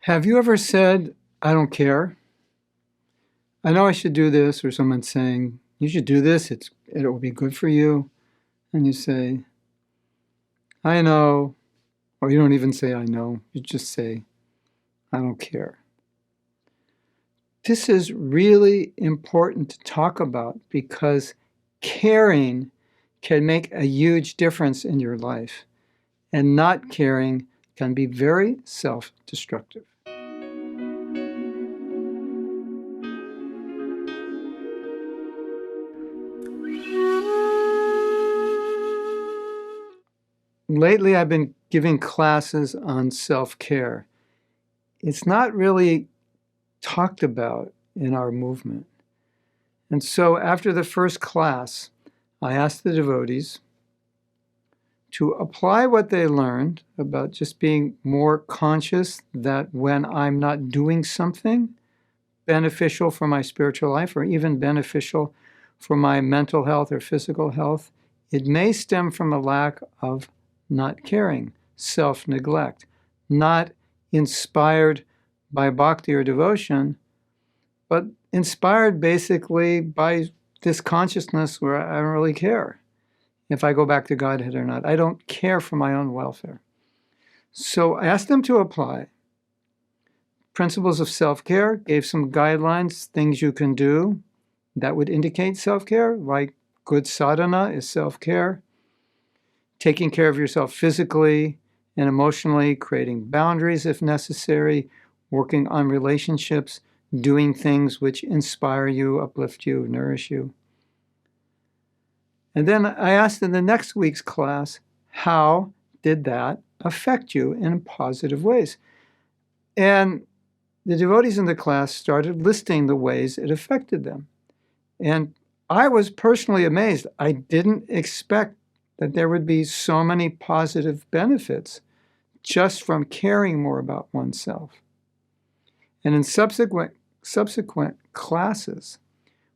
Have you ever said, I don't care? I know I should do this, or someone's saying, you should do this, it will be good for you. And you say, I know, or you don't even say, I know, you just say, I don't care. This is really important to talk about because caring can make a huge difference in your life, and not caring can be very self-destructive. Lately, I've been giving classes on self-care. It's not really talked about in our movement. And so after the first class, I asked the devotees to apply what they learned about just being more conscious that when I'm not doing something beneficial for my spiritual life or even beneficial for my mental health or physical health, it may stem from a lack of not caring, self-neglect, not inspired by bhakti or devotion, but inspired basically by this consciousness where I don't really care if I go back to Godhead or not. I don't care for my own welfare. So I asked them to apply principles of self-care, gave some guidelines, things you can do that would indicate self-care, like good sadhana is self-care, taking care of yourself physically and emotionally, creating boundaries if necessary, working on relationships, doing things which inspire you, uplift you, nourish you. And then I asked in the next week's class, how did that affect you in positive ways? And the devotees in the class started listing the ways it affected them. And I was personally amazed. I didn't expect that there would be so many positive benefits just from caring more about oneself. And in subsequent classes,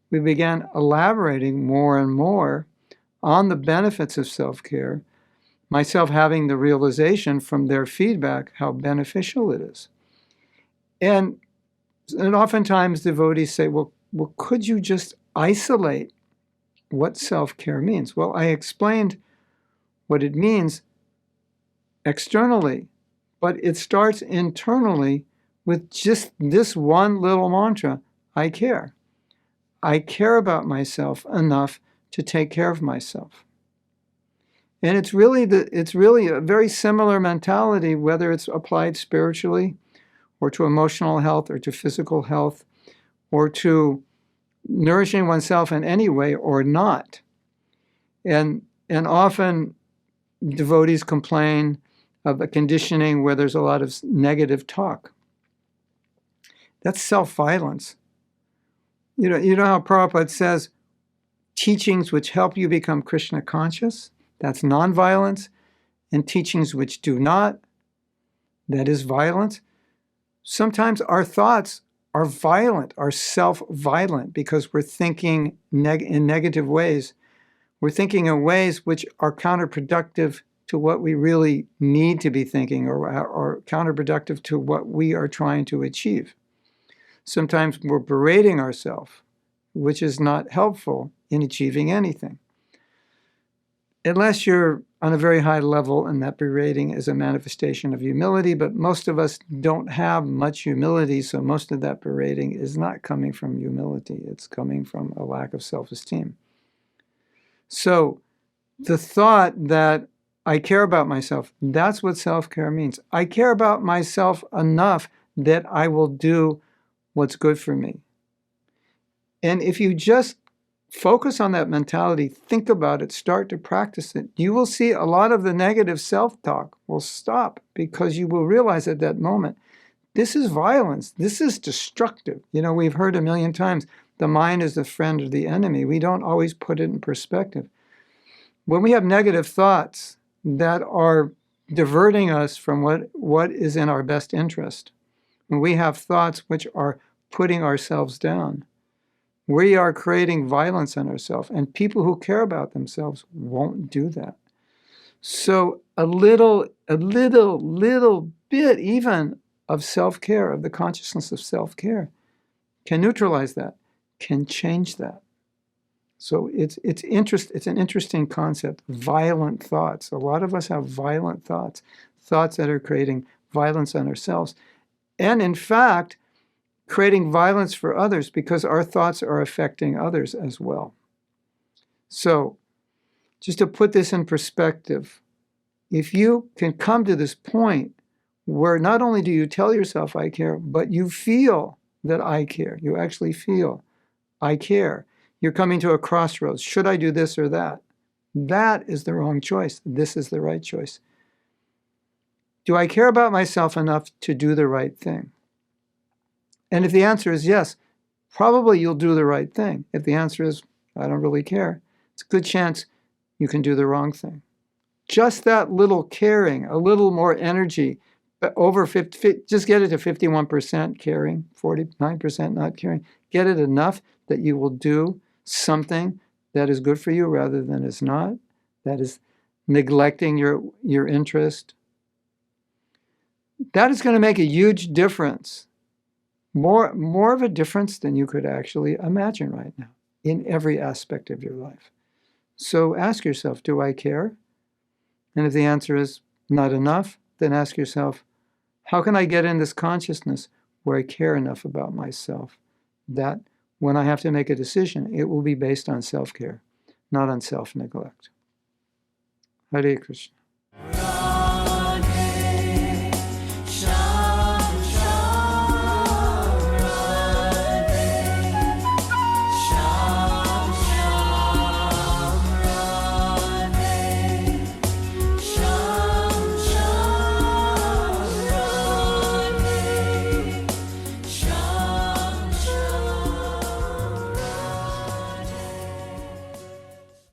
we began elaborating more and more on the benefits of self-care, myself having the realization from their feedback how beneficial it is. And oftentimes devotees say, well, could you just isolate what self-care means? Well, I explained what it means externally, but it starts internally with just this one little mantra, I care. I care about myself enough to take care of myself. And it's really a very similar mentality, whether it's applied spiritually or to emotional health or to physical health or to nourishing oneself in any way or not. And often devotees complain of a conditioning where there's a lot of negative talk. That's self-violence. You know how Prabhupada says, teachings which help you become Krishna conscious, that's nonviolence, and teachings which do not, that is violence. Sometimes our thoughts are violent, are self-violent, because we're thinking in negative ways. We're thinking in ways which are counterproductive to what we really need to be thinking, or counterproductive to what we are trying to achieve. Sometimes we're berating ourselves, which is not helpful in achieving anything. Unless you're on a very high level, and that berating is a manifestation of humility, but most of us don't have much humility, so most of that berating is not coming from humility. It's coming from a lack of self-esteem. So the thought that I care about myself, that's what self-care means. I care about myself enough that I will do what's good for me. And if you just focus on that mentality, think about it, start to practice it, you will see a lot of the negative self-talk will stop, because you will realize at that moment, this is violence, this is destructive. We've heard a million times, the mind is the friend or the enemy. We don't always put it in perspective. When we have negative thoughts that are diverting us from what is in our best interest, when we have thoughts which are putting ourselves down, we are creating violence on ourselves, and people who care about themselves won't do that. So a little bit even of self-care, of the consciousness of self-care, can neutralize that, can change that. So it's an interesting concept. Violent thoughts. A lot of us have violent thoughts, thoughts that are creating violence on ourselves, and in fact, creating violence for others because our thoughts are affecting others as well. So, just to put this in perspective, if you can come to this point where not only do you tell yourself I care, but you feel that I care, you actually feel I care. You're coming to a crossroads. Should I do this or that? That is the wrong choice. This is the right choice. Do I care about myself enough to do the right thing? And if the answer is yes, probably you'll do the right thing. If the answer is, I don't really care, it's a good chance you can do the wrong thing. Just that little caring, a little more energy, but over 50, just get it to 51% caring, 49% not caring. Get it enough that you will do something that is good for you rather than is not, that is neglecting your interest. That is going to make a huge difference. More of a difference than you could actually imagine right now in every aspect of your life. So ask yourself, do I care? And if the answer is not enough, then ask yourself, how can I get in this consciousness where I care enough about myself that when I have to make a decision, it will be based on self-care, not on self-neglect. Hare Krishna.